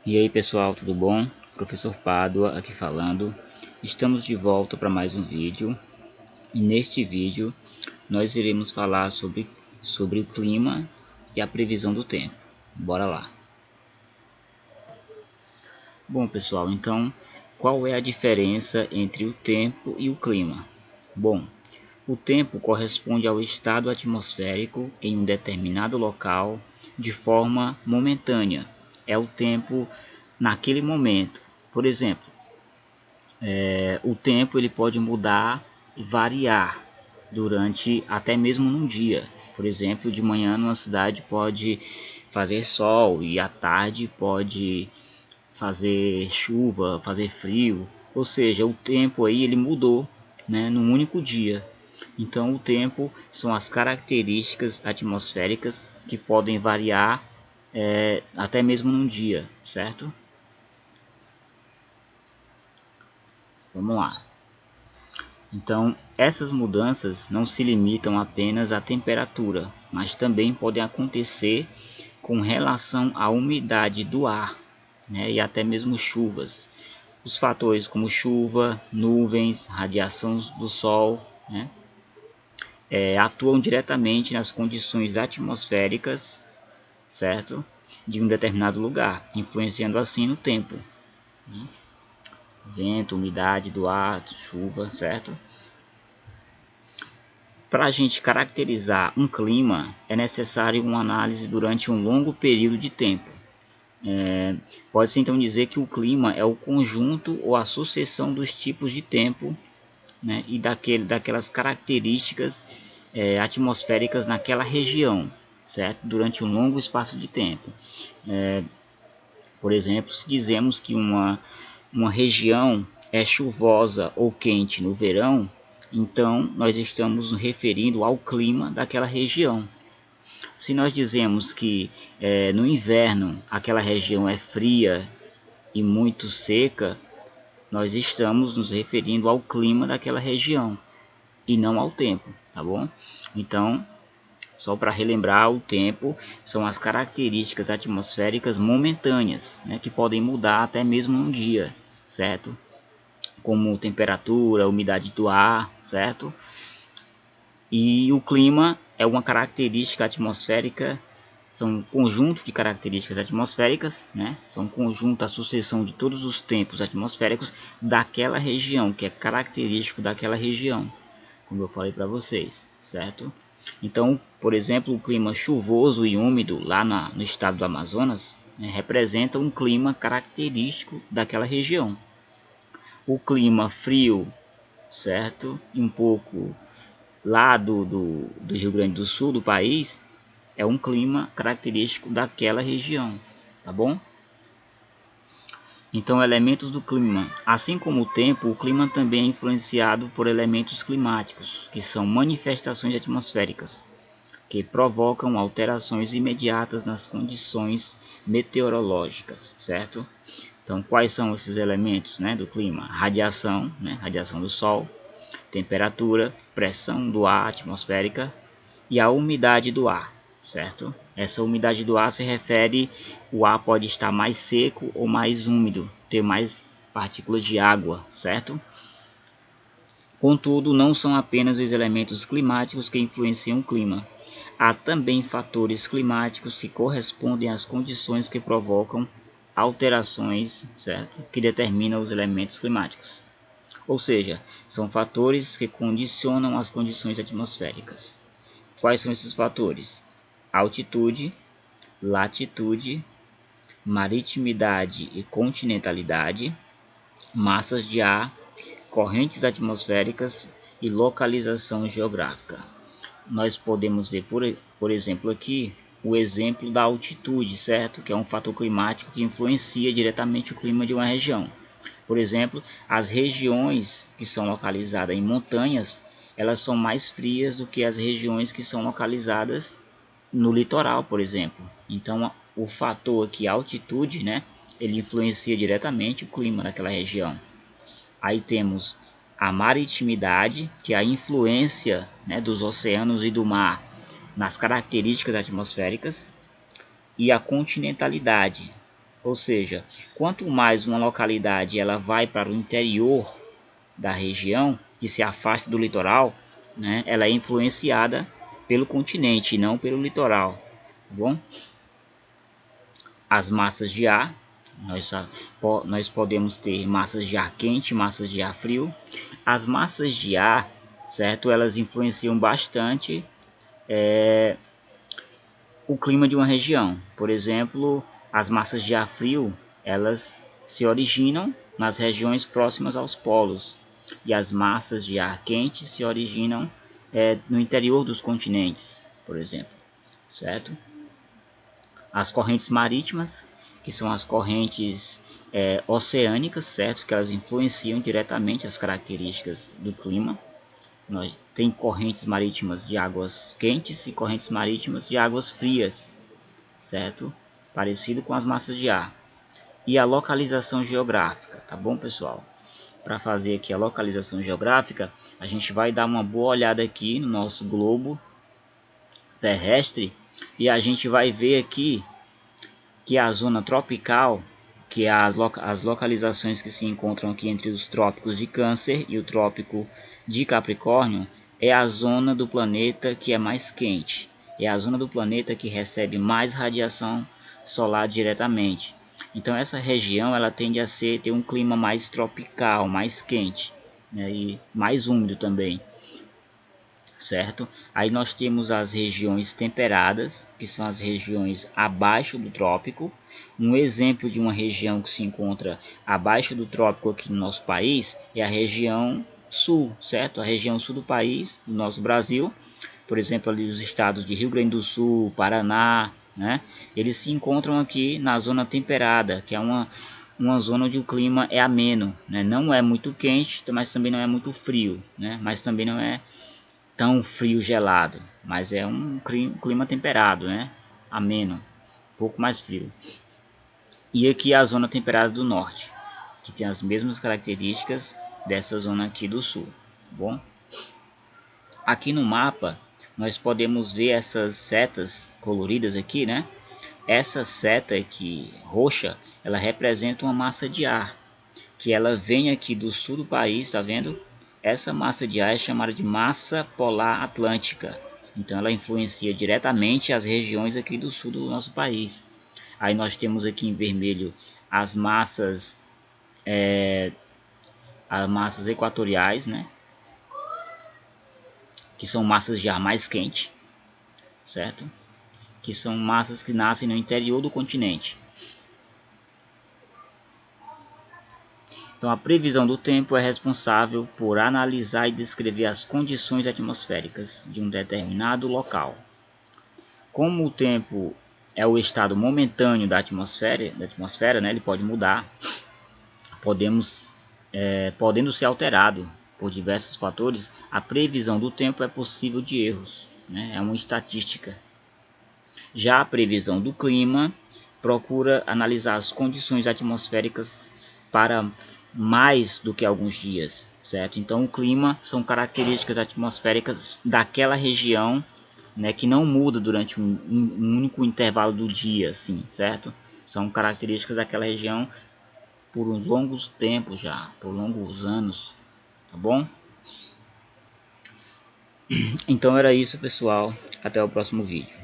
E aí pessoal, tudo bom? Professor Pádua aqui falando. Estamos de volta para mais um vídeo. E neste vídeo nós iremos falar sobre o clima e a previsão do tempo. Bora lá. Bom pessoal, então qual é a diferença entre o tempo e o clima? Bom, o tempo corresponde ao estado atmosférico em um determinado local de forma momentânea. É o tempo naquele momento. Por exemplo, o tempo ele pode mudar e variar durante até mesmo num dia. Por exemplo, de manhã numa cidade pode fazer sol e à tarde pode fazer chuva, fazer frio. Ou seja, o tempo aí ele mudou, né, num único dia. Então, o tempo são as características atmosféricas que podem variar até mesmo num dia, certo? Vamos lá. Então, essas mudanças não se limitam apenas à temperatura, mas também podem acontecer com relação à umidade do ar, né, e até mesmo chuvas. Os fatores como chuva, nuvens, radiação do sol, né, atuam diretamente nas condições atmosféricas, certo, de um determinado lugar, influenciando assim no tempo. Vento, umidade do ar, chuva, certo? Para a gente caracterizar um clima, é necessário uma análise durante um longo período de tempo. Pode-se então dizer que o clima é o conjunto ou a sucessão dos tipos de tempo, né, e daquelas características atmosféricas naquela região, certo? Durante um longo espaço de tempo. Por exemplo, se dizemos que uma região é chuvosa ou quente no verão, então nós estamos nos referindo ao clima daquela região. Se nós dizemos que no inverno aquela região é fria e muito seca, nós estamos nos referindo ao clima daquela região e não ao tempo, tá bom? Então, só para relembrar, o tempo são as características atmosféricas momentâneas, né, que podem mudar até mesmo num dia, certo? Como temperatura, umidade do ar, certo? E o clima é uma característica atmosférica, são um conjunto de características atmosféricas, né? São um conjunto, a sucessão de todos os tempos atmosféricos daquela região, que é característico daquela região, como eu falei para vocês, certo? Então, por exemplo, o clima chuvoso e úmido lá no estado do Amazonas, né, representa um clima característico daquela região. O clima frio, certo? E um pouco lá do Rio Grande do Sul, do país, é um clima característico daquela região, tá bom? Então, elementos do clima. Assim como o tempo, o clima também é influenciado por elementos climáticos, que são manifestações atmosféricas, que provocam alterações imediatas nas condições meteorológicas, certo? Então, quais são esses elementos, né, do clima? Radiação, né, radiação do Sol, temperatura, pressão do ar atmosférica e a umidade do ar, certo? Essa umidade do ar se refere, o ar pode estar mais seco ou mais úmido, ter mais partículas de água, certo? Contudo, não são apenas os elementos climáticos que influenciam o clima. Há também fatores climáticos que correspondem às condições que provocam alterações, certo? Que determinam os elementos climáticos. Ou seja, são fatores que condicionam as condições atmosféricas. Quais são esses fatores? Altitude, latitude, maritimidade e continentalidade, massas de ar, correntes atmosféricas e localização geográfica. Nós podemos ver, por exemplo, aqui o exemplo da altitude, certo? Que é um fator climático que influencia diretamente o clima de uma região. Por exemplo, as regiões que são localizadas em montanhas, elas são mais frias do que as regiões que são localizadas no litoral, por exemplo. Então, o fator aqui, a altitude, né, ele influencia diretamente o clima daquela região. Aí temos a maritimidade, que é a influência, né, dos oceanos e do mar nas características atmosféricas, e a continentalidade, Ou seja, quanto mais uma localidade ela vai para o interior da região e se afasta do litoral, né, ela é influenciada pelo continente e não pelo litoral, tá bom? As massas de ar, nós podemos ter massas de ar quente, massas de ar frio. As massas de ar, certo? Elas influenciam bastante o clima de uma região. Por exemplo, as massas de ar frio, elas se originam nas regiões próximas aos polos, e as massas de ar quente se originam no interior dos continentes, por exemplo, certo? As correntes marítimas, que são as correntes oceânicas, certo? Que elas influenciam diretamente as características do clima. Nós tem correntes marítimas de águas quentes e correntes marítimas de águas frias, certo? Parecido com as massas de ar. E a localização geográfica, tá bom, pessoal? Para fazer aqui a localização geográfica, a gente vai dar uma boa olhada aqui no nosso globo terrestre e a gente vai ver aqui que a zona tropical, que é as localizações que se encontram aqui entre os trópicos de Câncer e o trópico de Capricórnio, é a zona do planeta que é mais quente. É a zona do planeta que recebe mais radiação solar diretamente. Então essa região ela tende a ter um clima mais tropical, mais quente, né, e mais úmido também, certo? Aí nós temos as regiões temperadas, que são as regiões abaixo do trópico. Um exemplo de uma região que se encontra abaixo do trópico aqui no nosso país é a região sul, certo? A região sul do país, do nosso Brasil, por exemplo, ali os estados de Rio Grande do Sul, Paraná, né? Eles se encontram aqui na zona temperada, que é uma zona onde o clima é ameno, né? Não é muito quente, mas também não é muito frio, né? Mas também não é tão frio gelado, mas é um clima temperado, né? Ameno, um pouco mais frio. E aqui é a zona temperada do norte, que tem as mesmas características dessa zona aqui do sul, tá bom? Aqui no mapa nós podemos ver essas setas coloridas aqui, né? Essa seta aqui roxa, ela representa uma massa de ar, que ela vem aqui do sul do país, tá vendo? Essa massa de ar é chamada de massa polar atlântica. Então ela influencia diretamente as regiões aqui do sul do nosso país. Aí nós temos aqui em vermelho as massas equatoriais, né? Que são massas de ar mais quente, certo? Que são massas que nascem no interior do continente. Então, a previsão do tempo é responsável por analisar e descrever as condições atmosféricas de um determinado local. Como o tempo é o estado momentâneo da atmosfera, né, ele pode mudar, podendo ser alterado por diversos fatores, a previsão do tempo é possível de erros, né, é uma estatística. Já a previsão do clima procura analisar as condições atmosféricas para mais do que alguns dias, certo? Então o clima são características atmosféricas daquela região, né, que não muda durante um único intervalo do dia, assim, certo? São características daquela região por longos tempos já, por longos anos, tá bom? Então era isso, pessoal. Até o próximo vídeo.